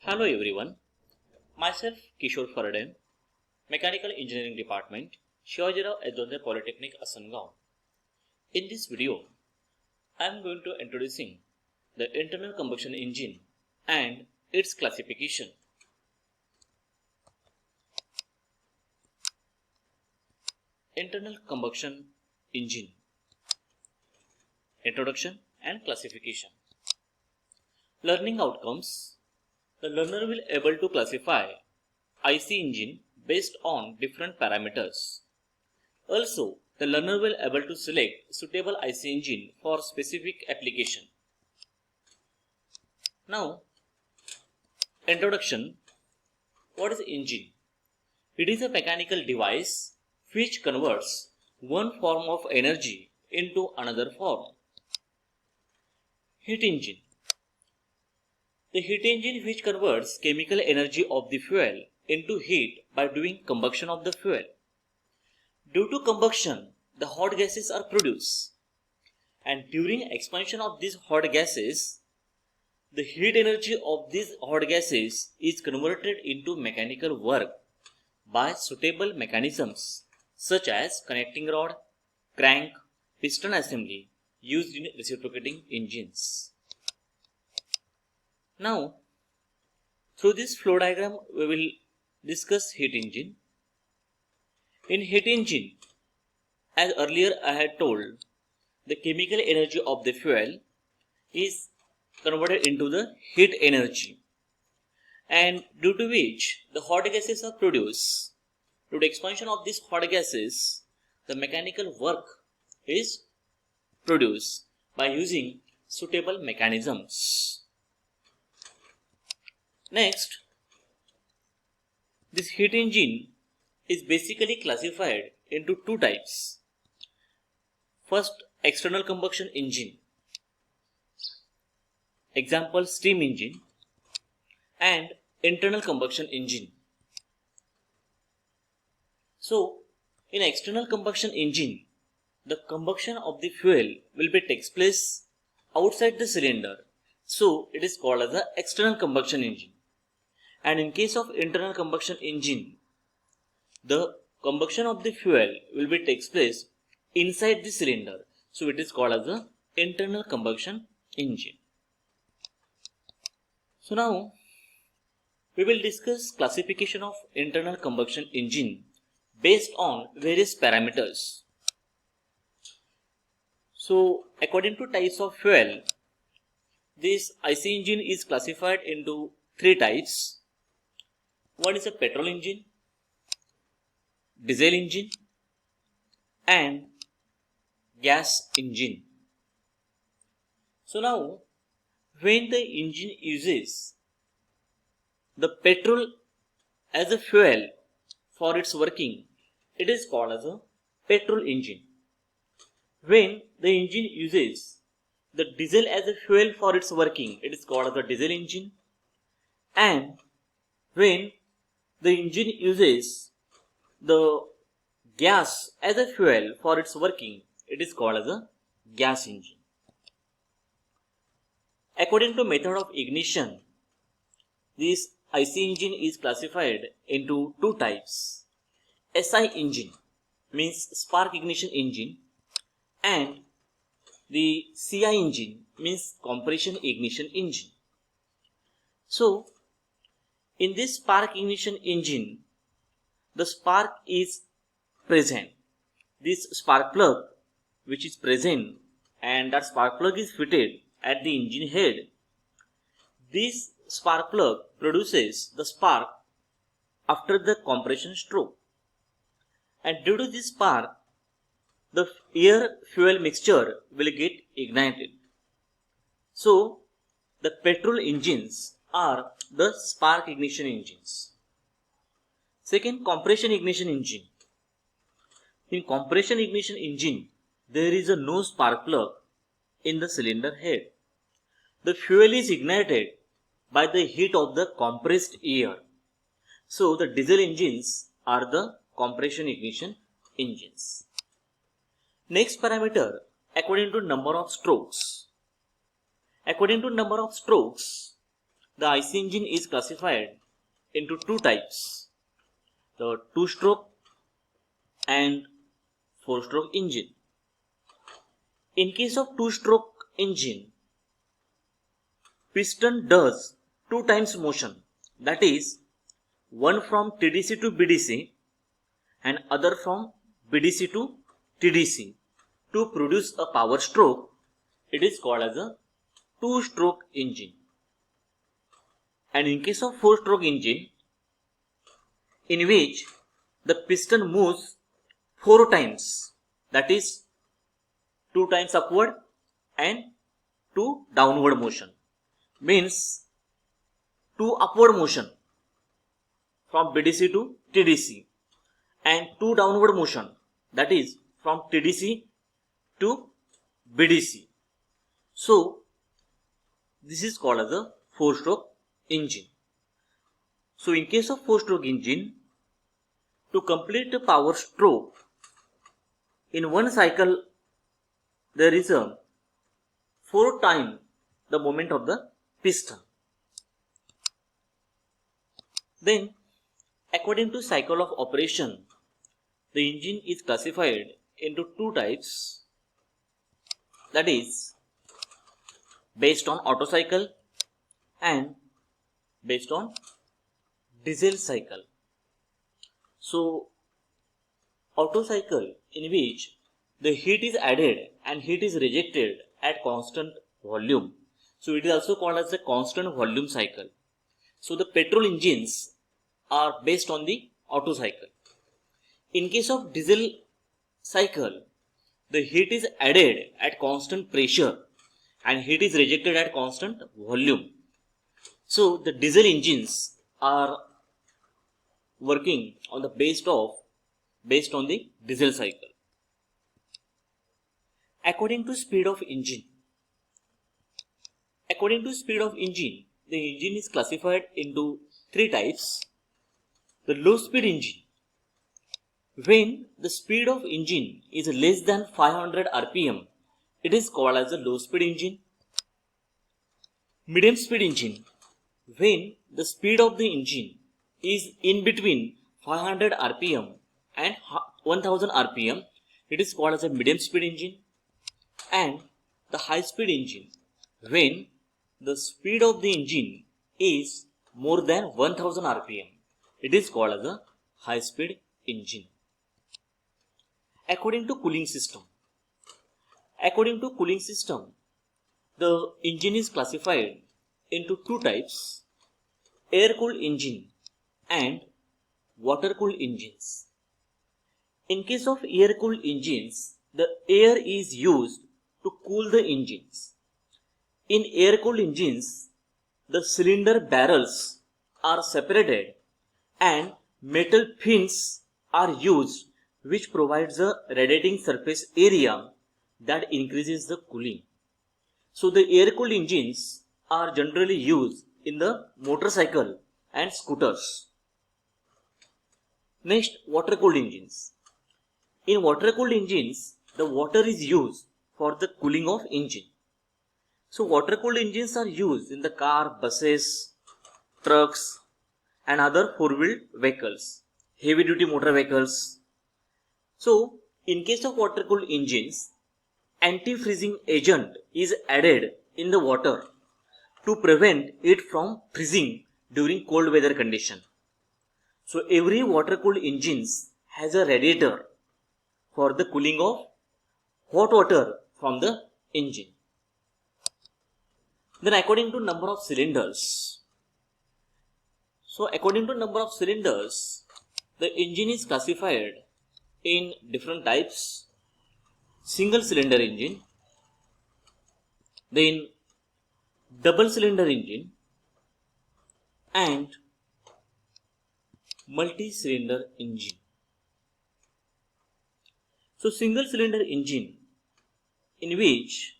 Hello everyone, myself Kishore Faraday, Mechanical Engineering Department, Shivaji Edonde Polytechnic, Asangaon. In this video, I am going to introducing the internal combustion engine and its classification. Internal combustion engine, introduction and classification. Learning outcomes. The learner will able to classify IC engine based on different parameters. Also, the learner will able to select suitable IC engine for specific application. Now, introduction. What is engine? It is a mechanical device which converts one form of energy into another form. Heat engine. The heat engine which converts chemical energy of the fuel into heat by doing combustion of the fuel. Due to combustion, the hot gases are produced, and during expansion of these hot gases, the heat energy of these hot gases is converted into mechanical work by suitable mechanisms such as connecting rod, crank, piston assembly used in reciprocating engines. Now, through this flow diagram, we will discuss heat engine. In heat engine, as earlier I had told, the chemical energy of the fuel is converted into the heat energy, and due to which the hot gases are produced. Due to expansion of these hot gases, the mechanical work is produced by using suitable mechanisms. Next, this heat engine is basically classified into two types. First, external combustion engine, example steam engine, and internal combustion engine. So, in external combustion engine, the combustion of the fuel will be takes place outside the cylinder. So, it is called as the external combustion engine. And in case of internal combustion engine, the combustion of the fuel will be takes place inside the cylinder. So it is called as the internal combustion engine. So now we will discuss classification of internal combustion engine based on various parameters. So according to types of fuel, this IC engine is classified into three types. One is a petrol engine, diesel engine, and gas engine. So now, when the engine uses the petrol as a fuel for its working, it is called as a petrol engine. When the engine uses the diesel as a fuel for its working, it is called as a diesel engine. And when the engine uses the gas as a fuel for its working, it is called as a gas engine. According to method of ignition, this IC engine is classified into two types. SI engine means spark ignition engine, and the CI engine means compression ignition engine. So, in this spark ignition engine, the spark is present. This spark plug which is present, and that spark plug is fitted at the engine head. This spark plug produces the spark after the compression stroke. And due to this spark, the air fuel mixture will get ignited. So, the petrol engines are the spark ignition engines. Second, compression ignition engine. In compression ignition engine, there is a no spark plug in the cylinder head. The fuel is ignited by the heat of the compressed air. So, the diesel engines are the compression ignition engines. Next parameter, according to number of strokes. According to number of strokes, The IC engine is classified into two types, the 2-stroke and 4-stroke engine. In case of 2-stroke engine, piston does 2 times motion, that is, one from TDC to BDC and other from BDC to TDC to produce a power stroke. It is called as a 2-stroke engine. And in case of 4-stroke engine, in which the piston moves 4 times, that is 2 times upward and 2 downward motion, means 2 upward motion from BDC to TDC and 2 downward motion, that is from TDC to BDC. So this is called as a 4-stroke engine. So in case of 4-stroke engine, to complete a power stroke in one cycle, there is a 4 times the moment of the piston. Then, according to cycle of operation, the engine is classified into 2 types, that is based on Otto cycle and based on diesel cycle. So Otto cycle, in which the heat is added and heat is rejected at constant volume. So it is also called as a constant volume cycle. So the petrol engines are based on the Otto cycle. In case of diesel cycle, the heat is added at constant pressure and heat is rejected at constant volume. So the diesel engines are working on the based on the diesel cycle. According to speed of engine, the engine is classified into 3 types. The low speed engine, when the speed of engine is less than 500 rpm, it is called as a low speed engine. Medium speed engine, when the speed of the engine is in between 500 rpm and 1000 rpm, it is called as a medium speed engine. And the high speed engine, when the speed of the engine is more than 1000 rpm, it is called as a high speed engine. According to cooling system, the engine is classified into 2 types, air cooled engine and water cooled engines. In case of air cooled engines, the air is used to cool the engines. In air cooled engines, the cylinder barrels are separated and metal fins are used, which provides a radiating surface area that increases the cooling. So the air cooled engines are generally used in the motorcycle and scooters. Next, water cooled engines. In water cooled engines, the water is used for the cooling of engine. So water cooled engines are used in the car, buses, trucks and other 4-wheeled vehicles, heavy duty motor vehicles. So in case of water cooled engines, anti-freezing agent is added in the water to prevent it from freezing during cold weather condition. So every water cooled engines has a radiator for the cooling of hot water from the engine. Then according to number of cylinders, the engine is classified in different types: single cylinder engine, then double cylinder engine and multi-cylinder engine. So single cylinder engine, in which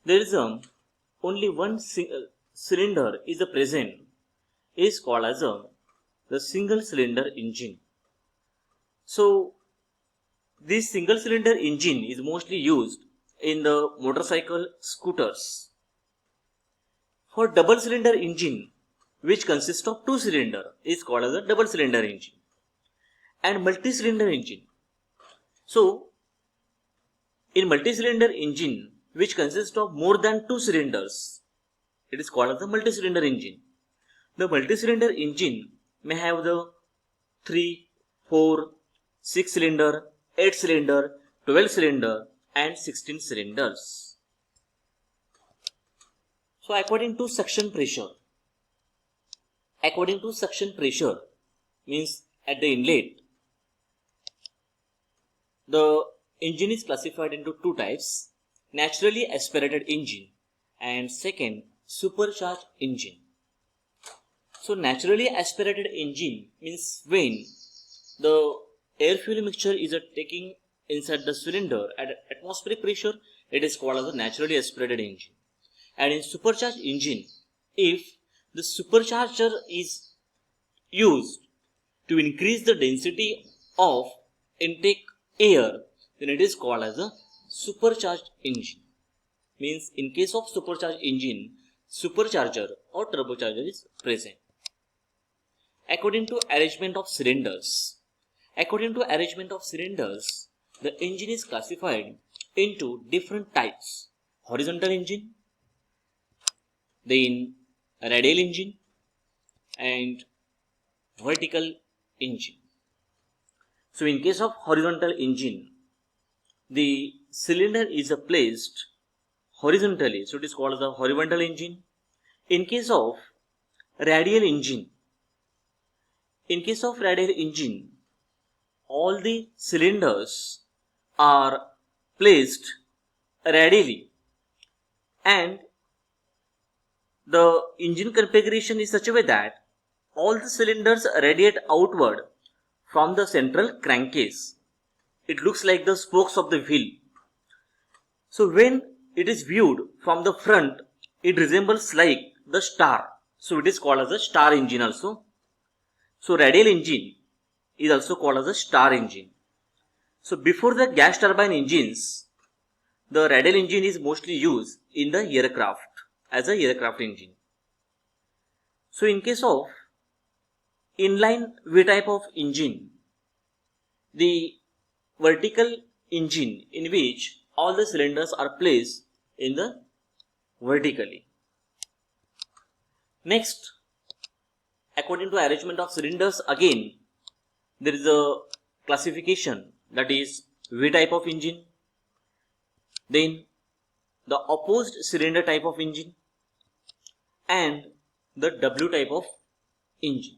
there is only one cylinder is present, is called as the single cylinder engine. So this single cylinder engine is mostly used in the motorcycle, scooters. For double cylinder engine, which consists of two cylinder is called as a double cylinder engine, and multi-cylinder engine. So in multi-cylinder engine which consists of more than two cylinders, it is called as the multi-cylinder engine. The multi-cylinder engine may have the 3, 4, 6 cylinder, 8 cylinder, 12 cylinder and 16 cylinders. So according to suction pressure means at the inlet, the engine is classified into two types: naturally aspirated engine and second, supercharged engine. So naturally aspirated engine means when the air fuel mixture is taking inside the cylinder at atmospheric pressure, it is called as a naturally aspirated engine. And in supercharged engine, if the supercharger is used to increase the density of intake air, then it is called as a supercharged engine. Means in case of supercharged engine, supercharger or turbocharger is present. According to arrangement of cylinders, the engine is classified into different types: horizontal engine, then radial engine and vertical engine. So in case of horizontal engine, the cylinder is placed horizontally, so it is called as a horizontal engine. In case of radial engine, all the cylinders are placed radially and the engine configuration is such a way that all the cylinders radiate outward from the central crankcase. It looks like the spokes of the wheel. So when it is viewed from the front, it resembles like the star. So it is called as a star engine also. So radial engine is also called as a star engine. So before the gas turbine engines, the radial engine is mostly used in the aircraft as a aircraft engine. So in case of inline V type of engine, the vertical engine in which all the cylinders are placed in the vertically. Next, according to arrangement of cylinders, again there is a classification, that is V type of engine, then the opposed cylinder type of engine and the W type of engine.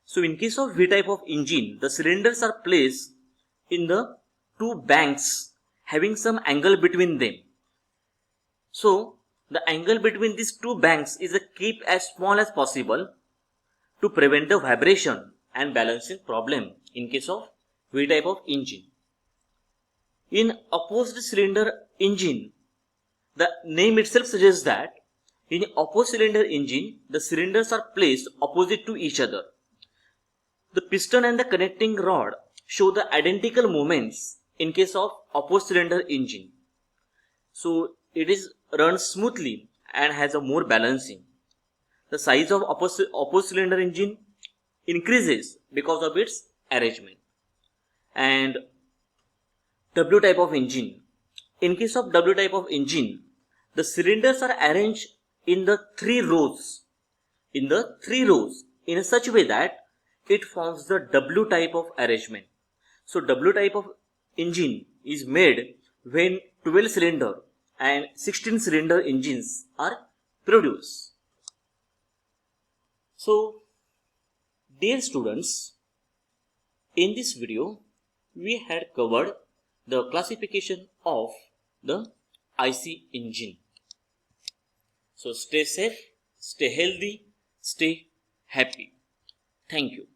So in case of V type of engine, the cylinders are placed in the two banks having some angle between them. So the angle between these two banks is kept as small as possible to prevent the vibration and balancing problem in case of V type of engine. In opposed cylinder engine, the name itself suggests that in opposed cylinder engine, the cylinders are placed opposite to each other. The piston and the connecting rod show the identical movements in case of opposed cylinder engine. So it is runs smoothly and has a more balancing. The size of opposed cylinder engine increases because of its arrangement. And W type of engine. In case of W type of engine, the cylinders are arranged in the three rows in such a way that it forms the W type of arrangement. So W type of engine is made when 12 cylinder and 16 cylinder engines are produced. So dear students, in this video we had covered the classification of the IC engine. So stay safe, stay healthy, stay happy. Thank you.